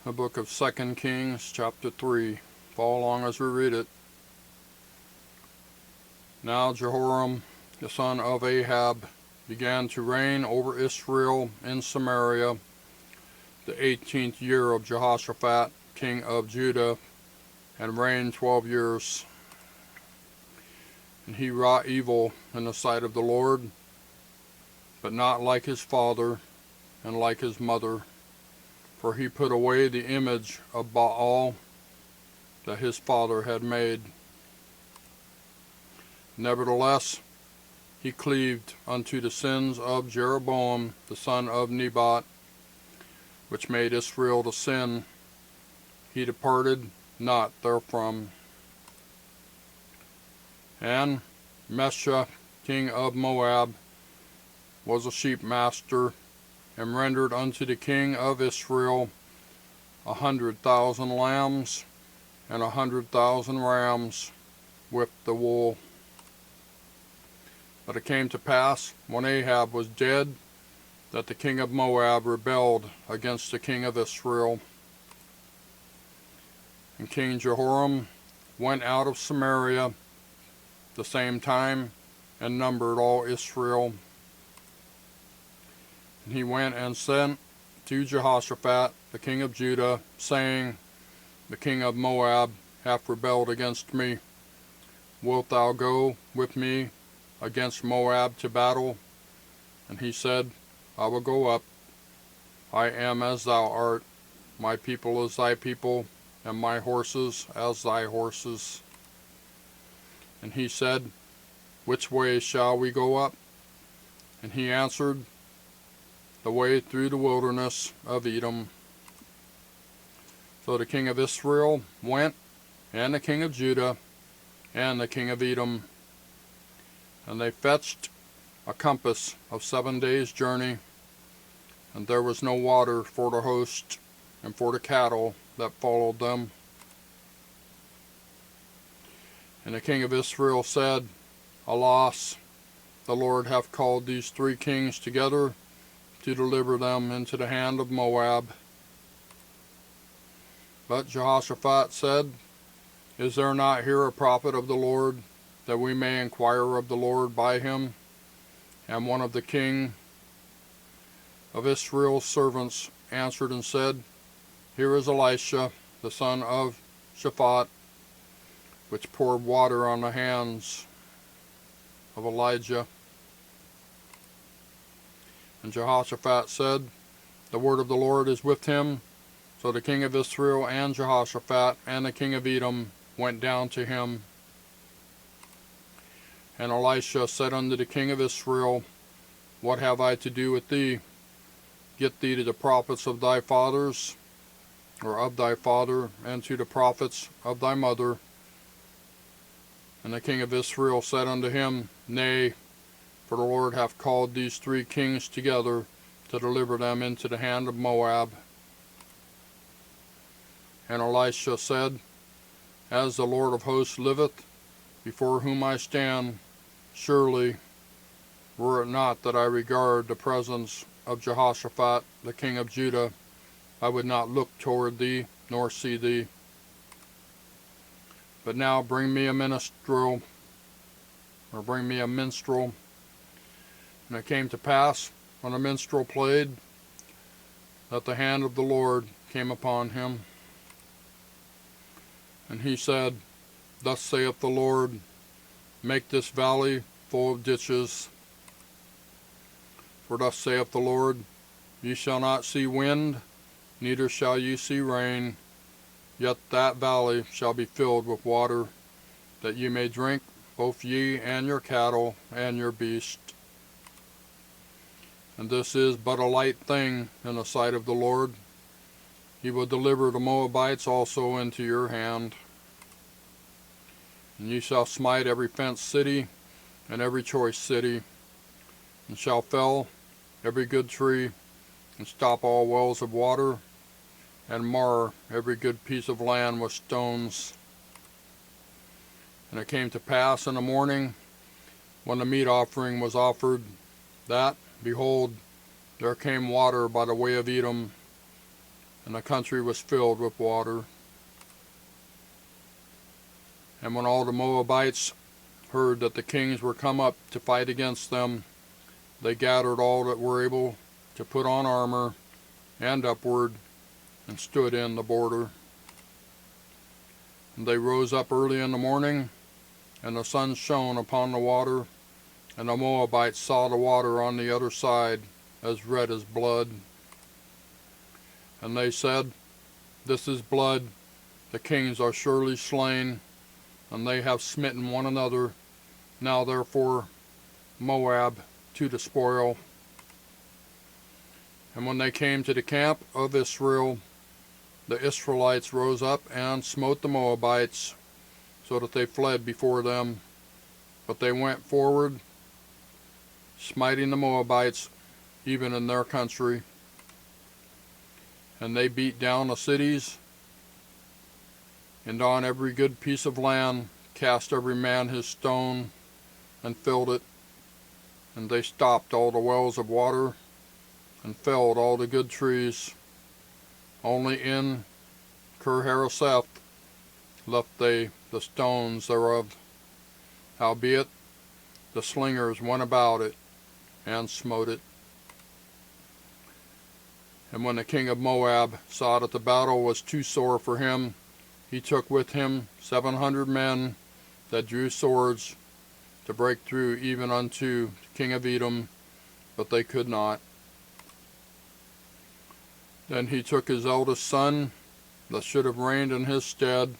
The book of 2 Kings, chapter 3. Follow along as we read it. Now Jehoram, the son of Ahab, began to reign over Israel in Samaria, the 18th year of Jehoshaphat, king of Judah, and reigned 12 years. And he wrought evil in the sight of the Lord, but not like his father and like his mother. For he put away the image of Baal that his father had made. Nevertheless, he cleaved unto the sins of Jeroboam the son of Nebat, which made Israel to sin. He departed not therefrom. And Elisha, king of Moab, was a sheep master, and rendered unto the king of Israel 100,000 lambs and 100,000 rams with the wool. But it came to pass, when Ahab was dead, that the king of Moab rebelled against the king of Israel. And King Jehoram went out of Samaria the same time, and numbered all Israel. And he went and sent to Jehoshaphat, the king of Judah, saying, The king of Moab hath rebelled against me. Wilt thou go with me against Moab to battle? And he said, I will go up. I am as thou art, my people as thy people, and my horses as thy horses. And he said, Which way shall we go up? And he answered, The way through the wilderness of Edom. So the king of Israel went, and the king of Judah, and the king of Edom. And they fetched a compass of 7 days' journey, and there was no water for the host and for the cattle that followed them. And the king of Israel said, Alas, the Lord hath called these 3 kings together to deliver them into the hand of Moab. But Jehoshaphat said, Is there not here a prophet of the Lord, that we may inquire of the Lord by him? And one of the king of Israel's servants answered and said, Here is Elisha, the son of Shaphat, which poured water on the hands of Elijah. And Jehoshaphat said, The word of the Lord is with him. So the king of Israel and Jehoshaphat and the king of Edom went down to him. And Elisha said unto the king of Israel, What have I to do with thee? Get thee to the prophets of thy fathers, or of thy father, and to the prophets of thy mother. And the king of Israel said unto him, Nay, for the Lord hath called these 3 kings together to deliver them into the hand of Moab. And Elisha said, As the Lord of hosts liveth, before whom I stand, surely, were it not that I regard the presence of Jehoshaphat, the king of Judah, I would not look toward thee, nor see thee. But now bring me a minstrel. And it came to pass, when the minstrel played, that the hand of the Lord came upon him. And he said, Thus saith the Lord, Make this valley full of ditches. For thus saith the Lord, Ye shall not see wind, neither shall ye see rain, yet that valley shall be filled with water, that ye may drink, both ye and your cattle and your beasts. And this is but a light thing in the sight of the Lord. He will deliver the Moabites also into your hand. And ye shall smite every fenced city and every choice city, and shall fell every good tree, and stop all wells of water, and mar every good piece of land with stones. And it came to pass in the morning, when the meat offering was offered, that, behold, there came water by the way of Edom, and the country was filled with water. And when all the Moabites heard that the kings were come up to fight against them, they gathered all that were able to put on armor and upward, and stood in the border. And they rose up early in the morning, and the sun shone upon the water, and the Moabites saw the water on the other side as red as blood. And they said, This is blood, the kings are surely slain, and they have smitten one another. Now therefore, Moab to the spoil. And when they came to the camp of Israel, the Israelites rose up and smote the Moabites, so that they fled before them. But they went forward, smiting the Moabites, even in their country. And they beat down the cities, and on every good piece of land cast every man his stone, and filled it. And they stopped all the wells of water, and felled all the good trees. Only in Kirharaseth left they the stones thereof. Howbeit the slingers went about it, and smote it. And when the king of Moab saw that the battle was too sore for him, he took with him 700 men that drew swords to break through even unto the king of Edom, but they could not. Then he took his eldest son, that should have reigned in his stead,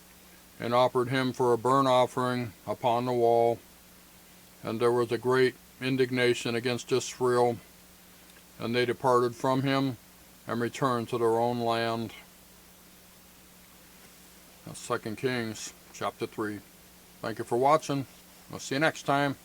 and offered him for a burnt offering upon the wall. And there was a great indignation against Israel, and they departed from him, and returned to their own land. That's 2 Kings chapter 3. Thank you for watching. We'll see you next time.